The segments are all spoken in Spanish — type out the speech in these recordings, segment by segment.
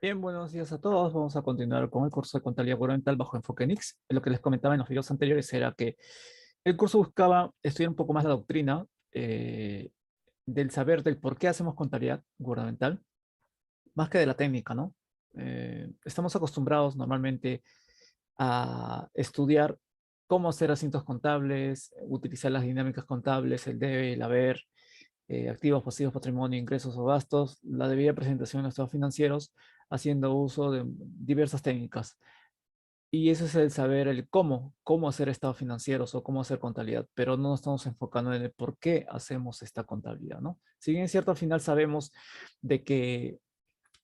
Bien, buenos días a todos. Vamos a continuar con el curso de contabilidad gubernamental bajo enfoque NICS. Lo que les comentaba en los videos anteriores era que el curso buscaba estudiar un poco más la doctrina del saber del por qué hacemos contabilidad gubernamental, más que de la técnica, ¿no? Estamos acostumbrados normalmente a estudiar cómo hacer asientos contables, utilizar las dinámicas contables, el debe, el haber, activos, pasivos, patrimonio, ingresos o gastos, la debida presentación de estados financieros, haciendo uso de diversas técnicas. Y eso es el saber el cómo hacer estados financieros o cómo hacer contabilidad, pero no nos estamos enfocando en el por qué hacemos esta contabilidad, ¿no? Si bien es cierto, al final sabemos de que,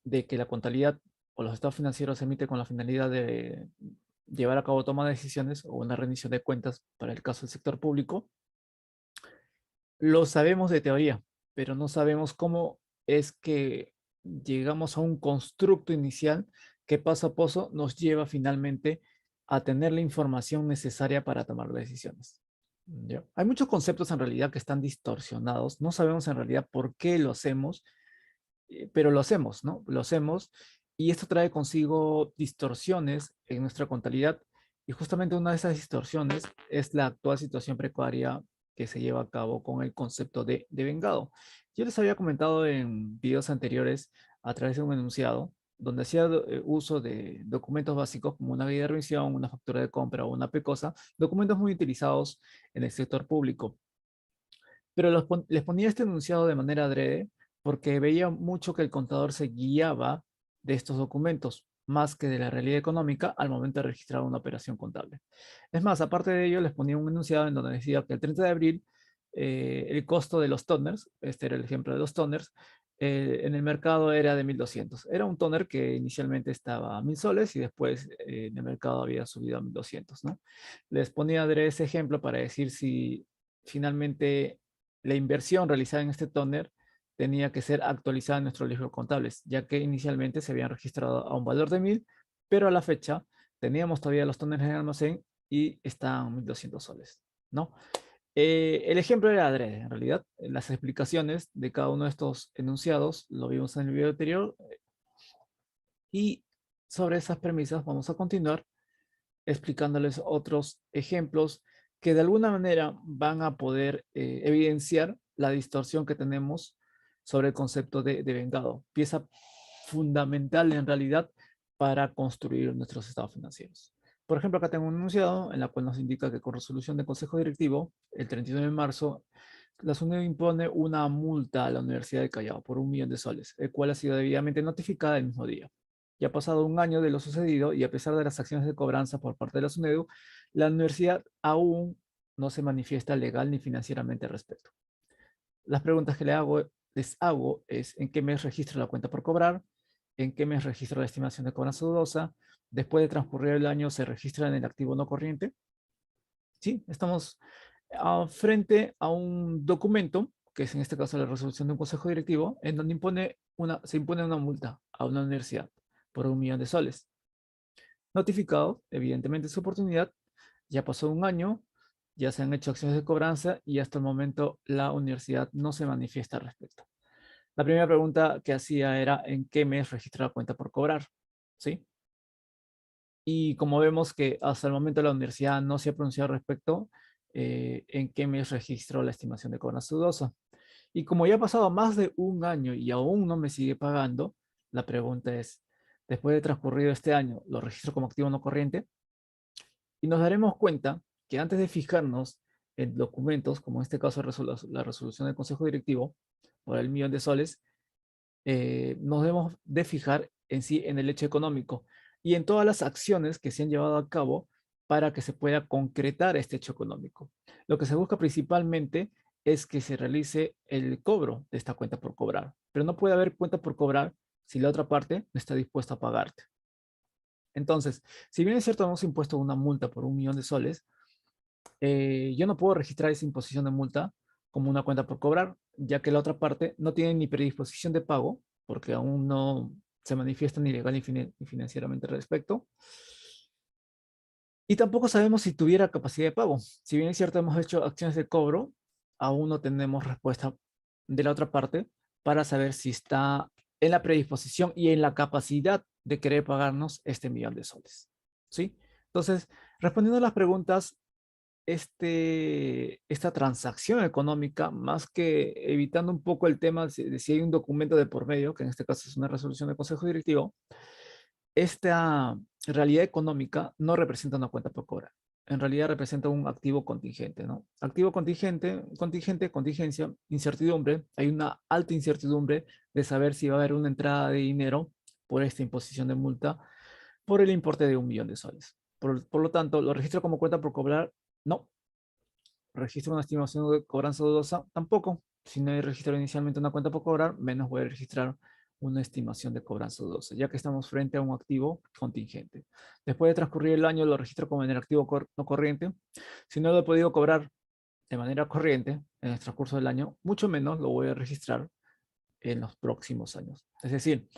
de que la contabilidad o los estados financieros se emiten con la finalidad de llevar a cabo toma de decisiones o una rendición de cuentas para el caso del sector público, lo sabemos de teoría, pero no sabemos cómo es que llegamos a un constructo inicial que paso a paso nos lleva finalmente a tener la información necesaria para tomar decisiones. ¿Ya? Hay muchos conceptos en realidad que están distorsionados, no sabemos en realidad por qué lo hacemos, pero lo hacemos, ¿no? Lo hacemos y esto trae consigo distorsiones en nuestra contabilidad y justamente una de esas distorsiones es la actual situación precaria que se lleva a cabo con el concepto de vengado. Yo les había comentado en videos anteriores a través de un enunciado donde hacía uso de documentos básicos como una guía de revisión, una factura de compra o una PECOSA, documentos muy utilizados en el sector público, pero les ponía este enunciado de manera adrede porque veía mucho que el contador se guiaba de estos documentos más que de la realidad económica al momento de registrar una operación contable. Es más, aparte de ello, les ponía un enunciado en donde decía que el 30 de abril el costo de los toners, este era el ejemplo de los toners, en el mercado era de 1.200. Era un toner que inicialmente estaba a 1.000 soles y después en el mercado había subido a 1.200, ¿no? Les ponía adrede ese ejemplo para decir si finalmente la inversión realizada en este toner tenía que ser actualizada en nuestros libros contables, ya que inicialmente se habían registrado a un valor de 1.000, pero a la fecha teníamos todavía los toners en el almacén y estaban 1.200 soles, ¿no? El ejemplo era adrede, en realidad. Las explicaciones de cada uno de estos enunciados lo vimos en el video anterior y sobre esas premisas vamos a continuar explicándoles otros ejemplos que de alguna manera van a poder evidenciar la distorsión que tenemos sobre el concepto de vengado, pieza fundamental en realidad para construir nuestros estados financieros. Por ejemplo, acá tengo un enunciado en la cual nos indica que con resolución del Consejo Directivo, el 31 de marzo, la SUNEDU impone una multa a la Universidad de Callao por 1.000.000 de soles, el cual ha sido debidamente notificada el mismo día. Ya ha pasado un año de lo sucedido y a pesar de las acciones de cobranza por parte de la SUNEDU, la universidad aún no se manifiesta legal ni financieramente al respecto. Las preguntas que les hago es en qué mes registro la cuenta por cobrar, en qué mes registro la estimación de cobranza dudosa, después de transcurrir el año se registra en el activo no corriente. Sí, estamos frente a un documento, que es en este caso la resolución de un consejo directivo, en donde se impone una multa a una universidad por 1.000.000 de soles. Notificado, evidentemente, su oportunidad, ya pasó un año, ya se han hecho acciones de cobranza y hasta el momento la universidad no se manifiesta al respecto. La primera pregunta que hacía era ¿en qué mes registra la cuenta por cobrar? ¿Sí? Y como vemos que hasta el momento la universidad no se ha pronunciado al respecto, ¿en qué mes registró la estimación de cobranza dudosa? Y como ya ha pasado más de un año y aún no me sigue pagando, la pregunta es, después de transcurrido este año, ¿lo registro como activo no corriente? Y nos daremos cuenta que antes de fijarnos en documentos, como en este caso la resolución del Consejo Directivo por el 1.000.000 de soles, nos debemos de fijar en sí en el hecho económico y en todas las acciones que se han llevado a cabo para que se pueda concretar este hecho económico. Lo que se busca principalmente es que se realice el cobro de esta cuenta por cobrar, pero no puede haber cuenta por cobrar si la otra parte no está dispuesta a pagarte. Entonces, si bien es cierto, hemos impuesto una multa por 1.000.000 de soles, yo no puedo registrar esa imposición de multa como una cuenta por cobrar, ya que la otra parte no tiene ni predisposición de pago, porque aún no se manifiesta ni legal ni financieramente al respecto, y tampoco sabemos si tuviera capacidad de pago. Si bien es cierto, hemos hecho acciones de cobro, aún no tenemos respuesta de la otra parte para saber si está en la predisposición y en la capacidad de querer pagarnos este millón de soles. ¿Sí? Entonces, respondiendo a las preguntas, esta transacción económica, más que evitando un poco el tema de si hay un documento de por medio, que en este caso es una resolución del Consejo Directivo, esta realidad económica no representa una cuenta por cobrar. En realidad representa un activo contingente, ¿no? Activo contingente, contingente, contingencia, incertidumbre. Hay una alta incertidumbre de saber si va a haber una entrada de dinero por esta imposición de multa por el importe de 1 millón de soles. Por lo tanto, ¿lo registro como cuenta por cobrar? No. ¿Registro una estimación de cobranza dudosa? Tampoco. Si no hay registrado inicialmente una cuenta por cobrar, menos voy a registrar una estimación de cobranza dudosa, ya que estamos frente a un activo contingente. Después de transcurrir el año, lo registro como en el activo no corriente. Si no lo he podido cobrar de manera corriente en el transcurso del año, mucho menos lo voy a registrar en los próximos años. Es decir,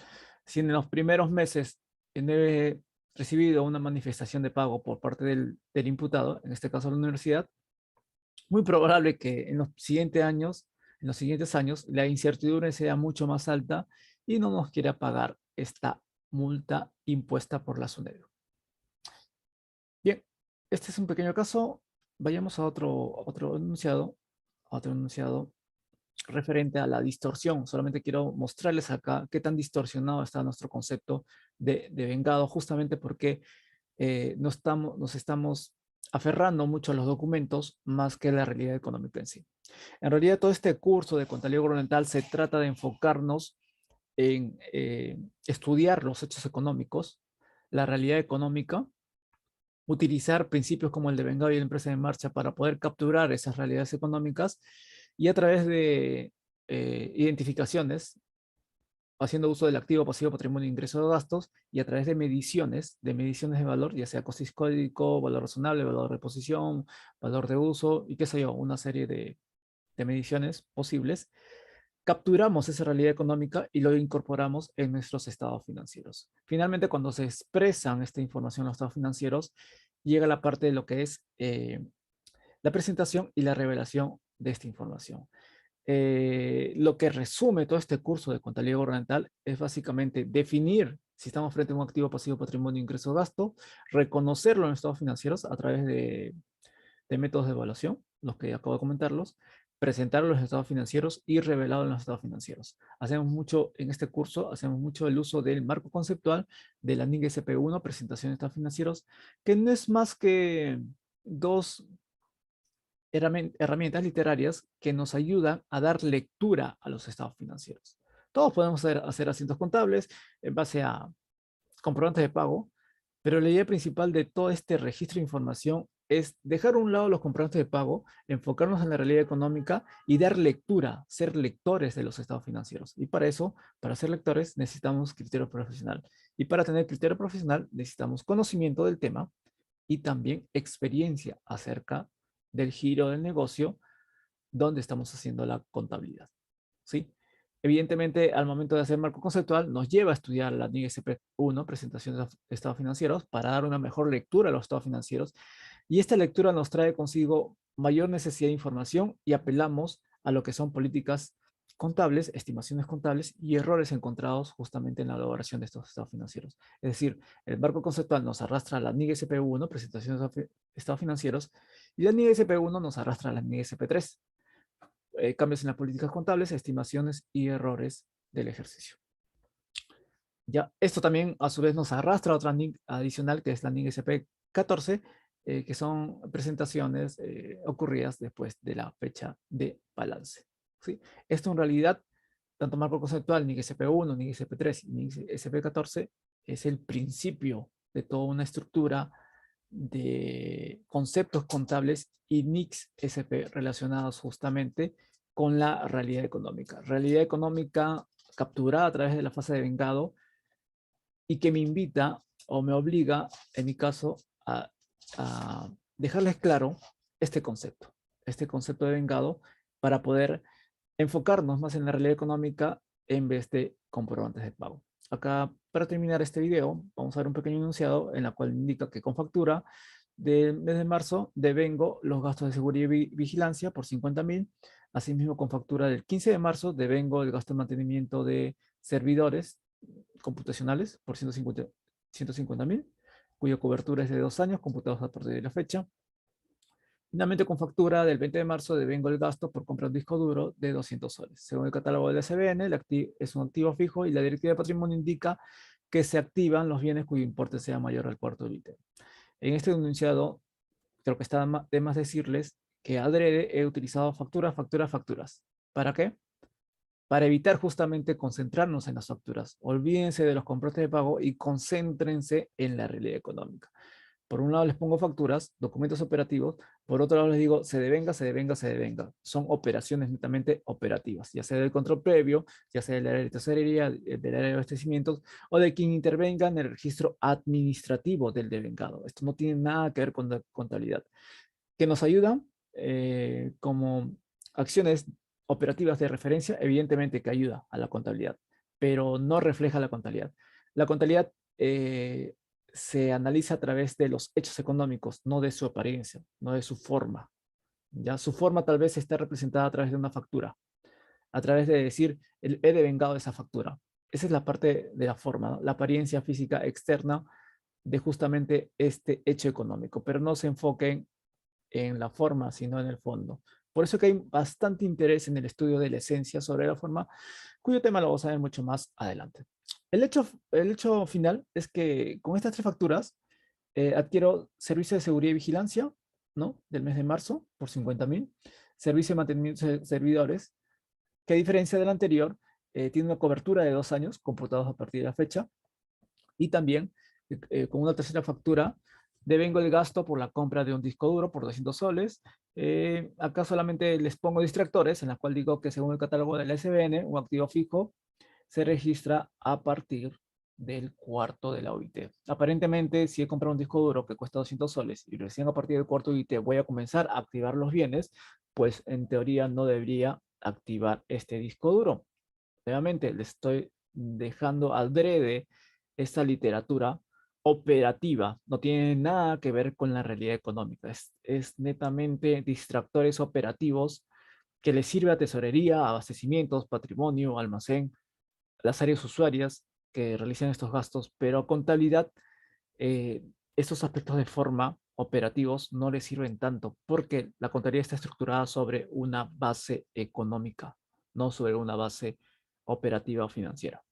si en los primeros meses no he recibido una manifestación de pago por parte del imputado, en este caso la universidad, muy probable que en los siguientes años, la incertidumbre sea mucho más alta y no nos quiera pagar esta multa impuesta por la SUNEDU. Bien, este es un pequeño caso. Vayamos a otro enunciado referente a la distorsión. Solamente quiero mostrarles acá qué tan distorsionado está nuestro concepto de vengado, justamente porque nos estamos aferrando mucho a los documentos más que a la realidad económica en sí. En realidad, todo este curso de contabilidad gubernamental se trata de enfocarnos en estudiar los hechos económicos, la realidad económica, utilizar principios como el de vengado y la empresa en marcha para poder capturar esas realidades económicas y a través de identificaciones, haciendo uso del activo, pasivo, patrimonio, ingreso de gastos, y a través de mediciones de valor, ya sea costo histórico, valor razonable, valor de reposición, valor de uso, y qué sé yo, una serie de mediciones posibles, capturamos esa realidad económica y lo incorporamos en nuestros estados financieros. Finalmente, cuando se expresan esta información en los estados financieros, llega la parte de lo que es la presentación y la revelación de esta información. Lo que resume todo este curso de contabilidad gubernamental es básicamente definir si estamos frente a un activo, pasivo, patrimonio, ingreso, gasto, reconocerlo en los estados financieros a través de métodos de evaluación, los que acabo de comentarlos, presentar los estados financieros y revelarlo en los estados financieros. Hacemos mucho en este curso, hacemos mucho el uso del marco conceptual de la NIC SP1, presentación de estados financieros, que no es más que dos herramientas literarias que nos ayudan a dar lectura a los estados financieros. Todos podemos hacer asientos contables en base a comprobantes de pago, pero la idea principal de todo este registro de información es dejar a un lado los comprobantes de pago, enfocarnos en la realidad económica y dar lectura, ser lectores de los estados financieros. Y para eso, para ser lectores, necesitamos criterio profesional. Y para tener criterio profesional, necesitamos conocimiento del tema y también experiencia acerca del giro del negocio donde estamos haciendo la contabilidad. ¿Sí? Evidentemente, al momento de hacer marco conceptual, nos lleva a estudiar la NIC SP1, presentación de estados financieros, para dar una mejor lectura a los estados financieros. Y esta lectura nos trae consigo mayor necesidad de información y apelamos a lo que son políticas contables, estimaciones contables y errores encontrados justamente en la elaboración de estos estados financieros. Es decir, el marco conceptual nos arrastra a la NIC SP1, presentación de estados financieros, y la NIC SP1 nos arrastra a la NIC SP3, cambios en las políticas contables, estimaciones y errores del ejercicio. Ya, esto también a su vez nos arrastra a otra NIC adicional, que es la NIC SP14, que son presentaciones ocurridas después de la fecha de balance. ¿Sí? Esto en realidad, tanto marco conceptual, NIC SP1, NIC SP3 y NIC SP14, es el principio de toda una estructura de conceptos contables y NICs SP relacionados justamente con la realidad económica. Realidad económica capturada a través de la fase de vengado y que me invita o me obliga, en mi caso, a dejarles claro este concepto de vengado para poder enfocarnos más en la realidad económica en vez de comprobantes de pago. Acá, para terminar este video, vamos a ver un pequeño enunciado en la cual indica que con factura del mes de marzo devengo los gastos de seguridad y vigilancia por 50.000, Asimismo, con factura del 15 de marzo devengo el gasto de mantenimiento de servidores computacionales por 150.000, cuya cobertura es de 2 años, computados a partir de la fecha. Finalmente, con factura del 20 de marzo devengo el gasto por comprar un disco duro de 200 soles. Según el catálogo del SBN, es un activo fijo y la directiva de patrimonio indica que se activan los bienes cuyo importe sea mayor al cuarto de ítem. En este enunciado, creo que está de más decirles que adrede he utilizado facturas. ¿Para qué? Para evitar justamente concentrarnos en las facturas. Olvídense de los comprobantes de pago y concéntrense en la realidad económica. Por un lado les pongo facturas, documentos operativos, por otro lado les digo se devenga, se devenga, se devenga. Son operaciones netamente operativas, ya sea del control previo, ya sea del área de tesorería, del área de abastecimientos o de quien intervenga en el registro administrativo del devengado. Esto no tiene nada que ver con la contabilidad. Que nos ayudan como acciones operativas de referencia, evidentemente que ayuda a la contabilidad, pero no refleja la contabilidad. La contabilidad se analiza a través de los hechos económicos, no de su apariencia, no de su forma. ¿Ya? Su forma tal vez está representada a través de una factura, a través de decir, he devengado esa factura. Esa es la parte de la forma, ¿no? La apariencia física externa de justamente este hecho económico, pero no se enfoquen en la forma, sino en el fondo. Por eso que hay bastante interés en el estudio de la esencia sobre la forma, cuyo tema lo vamos a ver mucho más adelante. El hecho final es que con estas tres facturas adquiero servicio de seguridad y vigilancia, ¿no? Del mes de marzo por 50.000, servicio de mantenimiento de servidores, que a diferencia del anterior, tiene una cobertura de 2 años, computados a partir de la fecha, y también con una tercera factura devengo el gasto por la compra de un disco duro por 200 soles. Acá solamente les pongo distractores, en la cual digo que según el catálogo del SBN, un activo fijo se registra a partir del cuarto de la OIT. Aparentemente, si he comprado un disco duro que cuesta 200 soles y recién a partir del cuarto OIT voy a comenzar a activar los bienes, pues en teoría no debería activar este disco duro. Nuevamente, le estoy dejando adrede esta literatura operativa, no tiene nada que ver con la realidad económica, es netamente distractores operativos que le sirve a tesorería, abastecimientos, patrimonio, almacén, las áreas usuarias que realizan estos gastos, pero a contabilidad, eh, estos aspectos de forma operativos no le sirven tanto porque la contabilidad está estructurada sobre una base económica, no sobre una base operativa o financiera.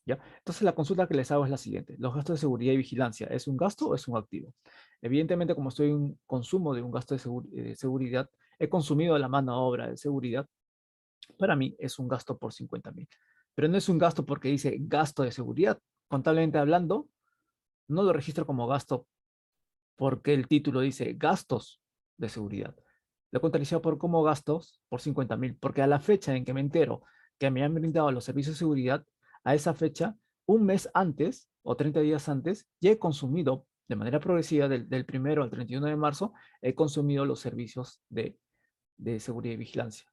¿Ya? Entonces la consulta que les hago es la siguiente. ¿Los gastos de seguridad y vigilancia es un gasto o es un activo? Evidentemente, como estoy en un consumo de un gasto de seguridad, he consumido la mano de obra de seguridad, para mí es un gasto por 50.000. Pero no es un gasto porque dice gasto de seguridad. Contablemente hablando, no lo registro como gasto porque el título dice gastos de seguridad. Lo he contabilizado por como gastos por 50.000, porque a la fecha en que me entero que me han brindado los servicios de seguridad, a esa fecha, un mes antes o 30 días antes, ya he consumido de manera progresiva del 1 al 31 de marzo, he consumido los servicios de seguridad y vigilancia.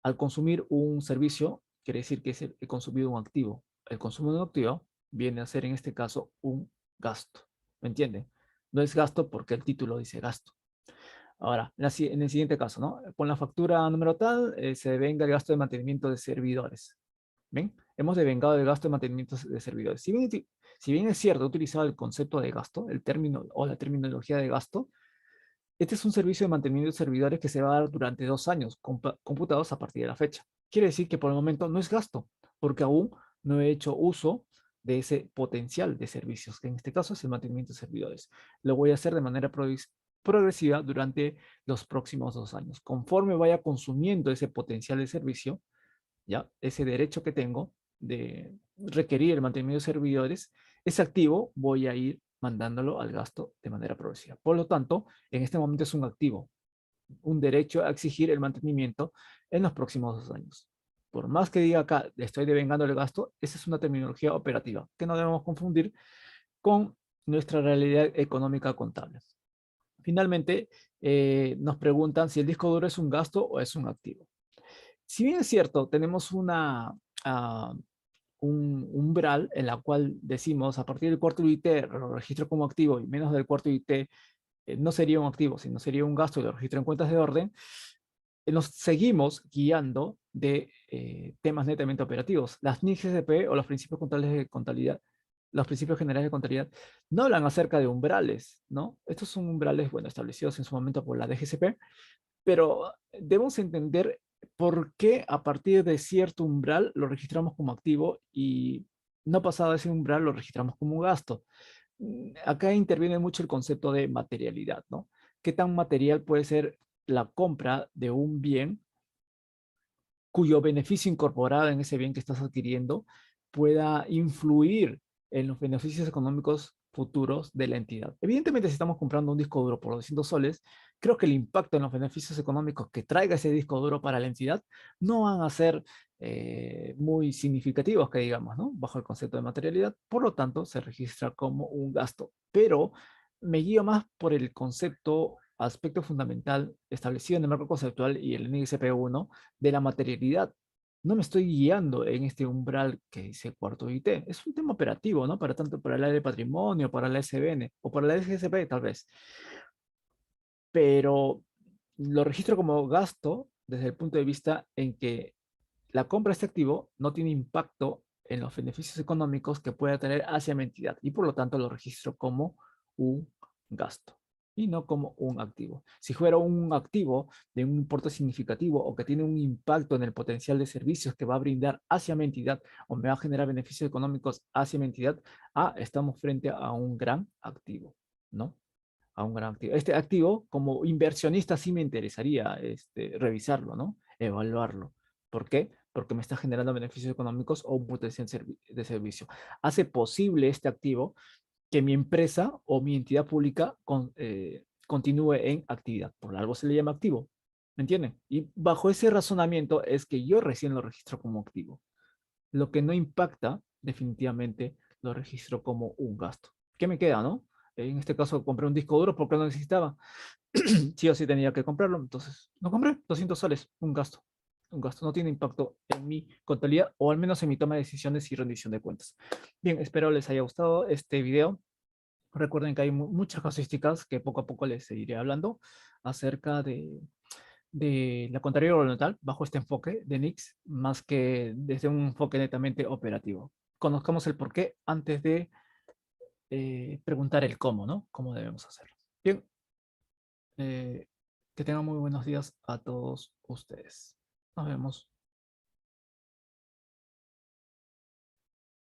Al consumir un servicio, quiere decir que he consumido un activo. El consumo de un activo viene a ser en este caso un gasto. ¿Me entiende? No es gasto porque el título dice gasto. Ahora, en el siguiente caso, ¿no? Con la factura número tal, se devenga el gasto de mantenimiento de servidores. ¿Ven? Hemos devengado el gasto de mantenimiento de servidores. Si bien es cierto, he utilizado el concepto de gasto, el término o la terminología de gasto, este es un servicio de mantenimiento de servidores que se va a dar durante 2 años, computados a partir de la fecha. Quiere decir que por el momento no es gasto, porque aún no he hecho uso de ese potencial de servicios, que en este caso es el mantenimiento de servidores. Lo voy a hacer de manera progresiva durante los próximos 2 años. Conforme vaya consumiendo ese potencial de servicio, ya ese derecho que tengo de requerir el mantenimiento de servidores, ese activo voy a ir mandándolo al gasto de manera progresiva. Por lo tanto, en este momento es un activo, un derecho a exigir el mantenimiento en los próximos 2 años. Por más que diga acá, estoy devengando el gasto, esa es una terminología operativa que no debemos confundir con nuestra realidad económica contable. Finalmente, nos preguntan si el disco duro es un gasto o es un activo. Si bien es cierto, tenemos un umbral en la cual decimos a partir del cuarto IT lo registro como activo y menos del cuarto IT no sería un activo, sino sería un gasto y lo registro en cuentas de orden, nos seguimos guiando de temas netamente operativos. Las NICSP o los principios contables de contabilidad, los principios generales de contabilidad, no hablan acerca de umbrales, ¿no? Estos son umbrales, bueno, establecidos en su momento por la DGCP, pero debemos entender por qué a partir de cierto umbral lo registramos como activo y no pasado ese umbral lo registramos como un gasto. Acá interviene mucho el concepto de materialidad, ¿no? ¿Qué tan material puede ser la compra de un bien cuyo beneficio incorporado en ese bien que estás adquiriendo pueda influir en los beneficios económicos futuros de la entidad? Evidentemente, si estamos comprando un disco duro por 200 soles, creo que el impacto en los beneficios económicos que traiga ese disco duro para la entidad no van a ser muy significativos, que digamos, ¿no? Bajo el concepto de materialidad. Por lo tanto, se registra como un gasto. Pero me guío más por el concepto, aspecto fundamental establecido en el marco conceptual y el NICP 1 de la materialidad. No me estoy guiando en este umbral que dice cuarto IT. Es un tema operativo, ¿no? Para tanto para el área de patrimonio, para la SBN o para la SGCP tal vez. Pero lo registro como gasto desde el punto de vista en que la compra de este activo no tiene impacto en los beneficios económicos que pueda tener hacia mi entidad y por lo tanto lo registro como un gasto y no como un activo. Si fuera un activo de un importe significativo o que tiene un impacto en el potencial de servicios que va a brindar hacia mi entidad o me va a generar beneficios económicos hacia mi entidad, estamos frente a un gran activo, ¿no? A un gran activo. Este activo, como inversionista, sí me interesaría revisarlo, ¿no? Evaluarlo. ¿Por qué? Porque me está generando beneficios económicos o un potencial de servicio. Hace posible este activo que mi empresa o mi entidad pública continúe en actividad. Por algo se le llama activo. ¿Me entienden? Y bajo ese razonamiento es que yo recién lo registro como activo. Lo que no impacta, definitivamente, lo registro como un gasto. ¿Qué me queda, no? En este caso compré un disco duro porque no necesitaba. Sí o sí tenía que comprarlo, entonces no compré. 200 soles, un gasto. Un gasto no tiene impacto en mi contabilidad o al menos en mi toma de decisiones y rendición de cuentas. Bien, espero les haya gustado este video. Recuerden que hay muchas casuísticas que poco a poco les seguiré hablando acerca de la contabilidad horizontal bajo este enfoque de Nix, más que desde un enfoque netamente operativo. Conozcamos el por qué antes de preguntar el cómo, ¿no? ¿Cómo debemos hacerlo? Bien, eh, que tengan muy buenos días a todos ustedes. Nos vemos.